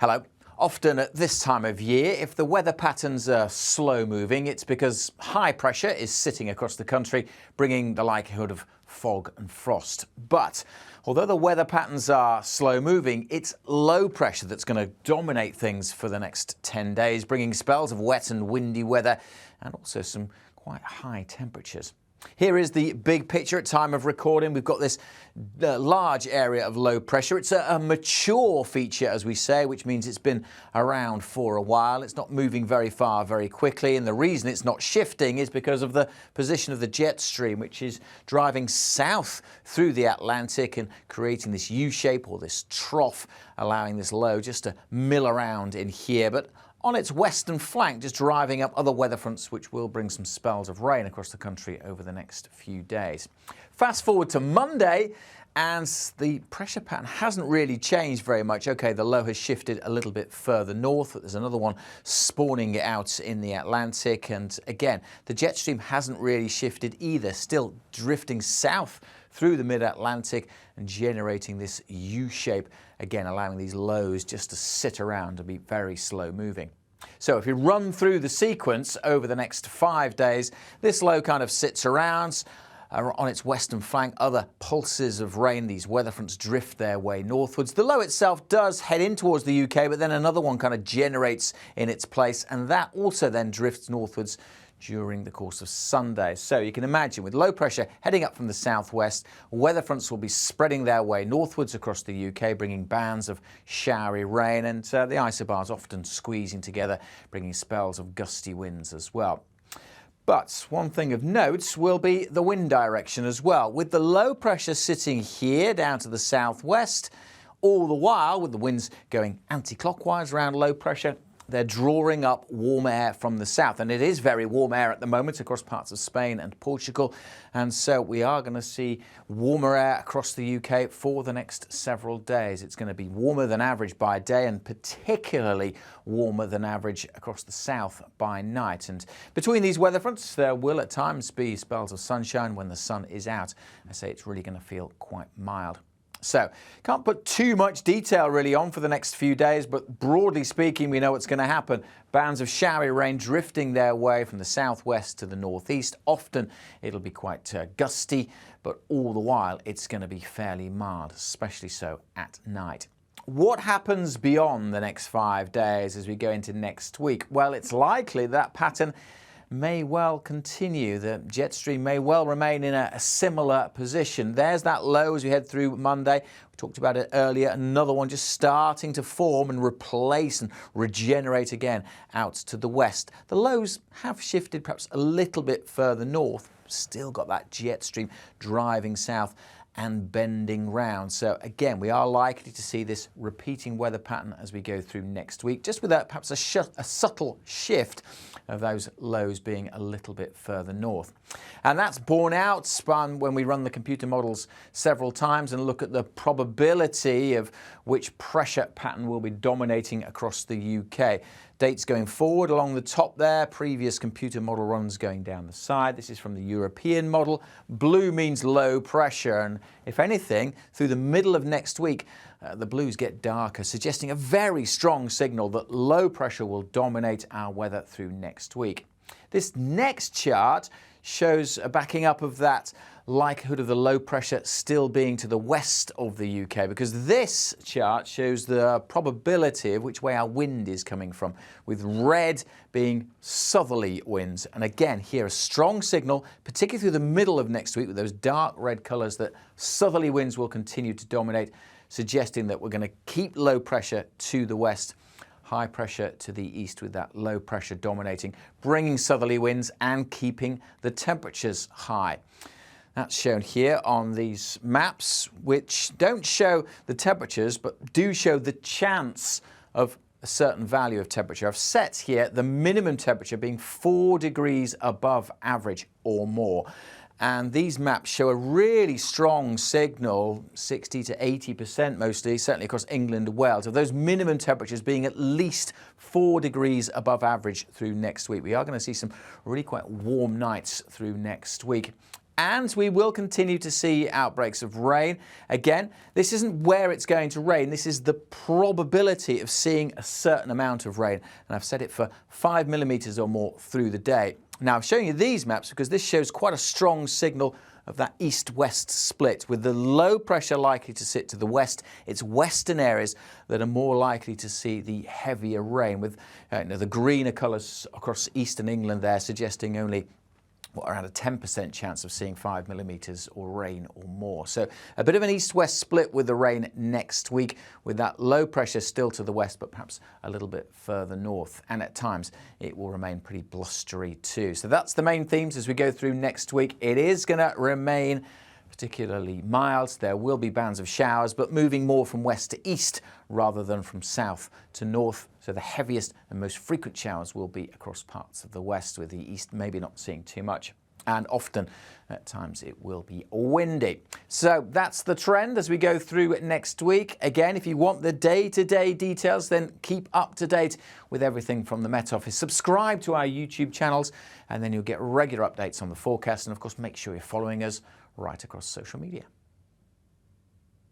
Hello. Often at this time of year, if the weather patterns are slow moving, it's because high pressure is sitting across the country, bringing the likelihood of fog and frost. But although the weather patterns are slow moving, it's low pressure that's going to dominate things for the next 10 days, bringing spells of wet and windy weather and also some quite high temperatures. Here is the big picture at time of recording. We've got this large area of low pressure. It's a mature feature, as we say, which means it's been around for a while. It's not moving very far very quickly. And the reason it's not shifting is because of the position of the jet stream, which is driving south through the Atlantic and creating this U-shape or this trough, allowing this low just to mill around in here. But on its western flank, just driving up other weather fronts, which will bring some spells of rain across the country over the next few days. Fast forward to Monday, and the pressure pattern hasn't really changed very much. OK, the low has shifted a little bit further north, but there's another one spawning out in the Atlantic. And again, the jet stream hasn't really shifted either, still drifting south through the mid-Atlantic and generating this U-shape, again allowing these lows just to sit around and be very slow moving. So if you run through the sequence over the next 5 days, this low kind of sits around on its western flank. Other pulses of rain, these weather fronts drift their way northwards. The low itself does head in towards the UK, but then another one kind of generates in its place, and that also then drifts northwards during the course of Sunday. So you can imagine with low pressure heading up from the southwest, weather fronts will be spreading their way northwards across the UK, bringing bands of showery rain, and the isobars often squeezing together, bringing spells of gusty winds as well. But one thing of note will be the wind direction as well. With the low pressure sitting here down to the southwest, all the while with the winds going anti-clockwise around low pressure, they're drawing up warm air from the south, and it is very warm air at the moment across parts of Spain and Portugal, and so we are going to see warmer air across the UK for the next several days. It's going to be warmer than average by day and particularly warmer than average across the south by night. And between these weather fronts, there will at times be spells of sunshine when the sun is out. I say it's really going to feel quite mild. So, can't put too much detail really on for the next few days, but broadly speaking, we know what's going to happen. Bands of showery rain drifting their way from the southwest to the northeast. Often it'll be quite gusty, but all the while it's going to be fairly mild, especially so at night. What happens beyond the next 5 days as we go into next week? Well, it's likely that pattern may well continue. The jet stream may well remain in a similar position. There's that low as we head through Monday. We talked about it earlier. Another one just starting to form and replace and regenerate again out to the west. The lows have shifted perhaps a little bit further north. Still got that jet stream driving south and bending round. So again, we are likely to see this repeating weather pattern as we go through next week, just with perhaps a subtle shift of those lows being a little bit further north. And that's borne out when we run the computer models several times and look at the probability of which pressure pattern will be dominating across the UK. Dates going forward along the top there, previous computer model runs going down the side. This is from the European model. Blue means low pressure, and if anything, through the middle of next week, the blues get darker, suggesting a very strong signal that low pressure will dominate our weather through next week. This next chart shows a backing up of that likelihood of the low pressure still being to the west of the UK, because this chart shows the probability of which way our wind is coming from, with red being southerly winds. And again, here a strong signal, particularly through the middle of next week with those dark red colours, that southerly winds will continue to dominate, suggesting that we're going to keep low pressure to the west, high pressure to the east with that low pressure dominating, bringing southerly winds and keeping the temperatures high. That's shown here on these maps, which don't show the temperatures, but do show the chance of a certain value of temperature. I've set here the minimum temperature being 4 degrees above average or more. And these maps show a really strong signal, 60 to 80% mostly, certainly across England and Wales, of those minimum temperatures being at least 4 degrees above average through next week. We are going to see some really quite warm nights through next week. And we will continue to see outbreaks of rain. Again, this isn't where it's going to rain. This is the probability of seeing a certain amount of rain. And I've set it for 5 millimeters or more through the day. Now, I'm showing you these maps because this shows quite a strong signal of that east-west split, with the low pressure likely to sit to the west. It's western areas that are more likely to see the heavier rain, with the greener colours across eastern England there suggesting only around a 10% chance of seeing 5 millimeters or rain or more. So a bit of an east-west split with the rain next week, with that low pressure still to the west, but perhaps a little bit further north. And at times it will remain pretty blustery too. So that's the main themes as we go through next week. It is going to remain particularly mild. There will be bands of showers, but moving more from west to east rather than from south to north. So the heaviest and most frequent showers will be across parts of the west, with the east maybe not seeing too much. And often at times it will be windy. So that's the trend as we go through next week. Again, if you want the day-to-day details, then keep up to date with everything from the Met Office. Subscribe to our YouTube channels, and then you'll get regular updates on the forecast. And of course, make sure you're following us right across social media.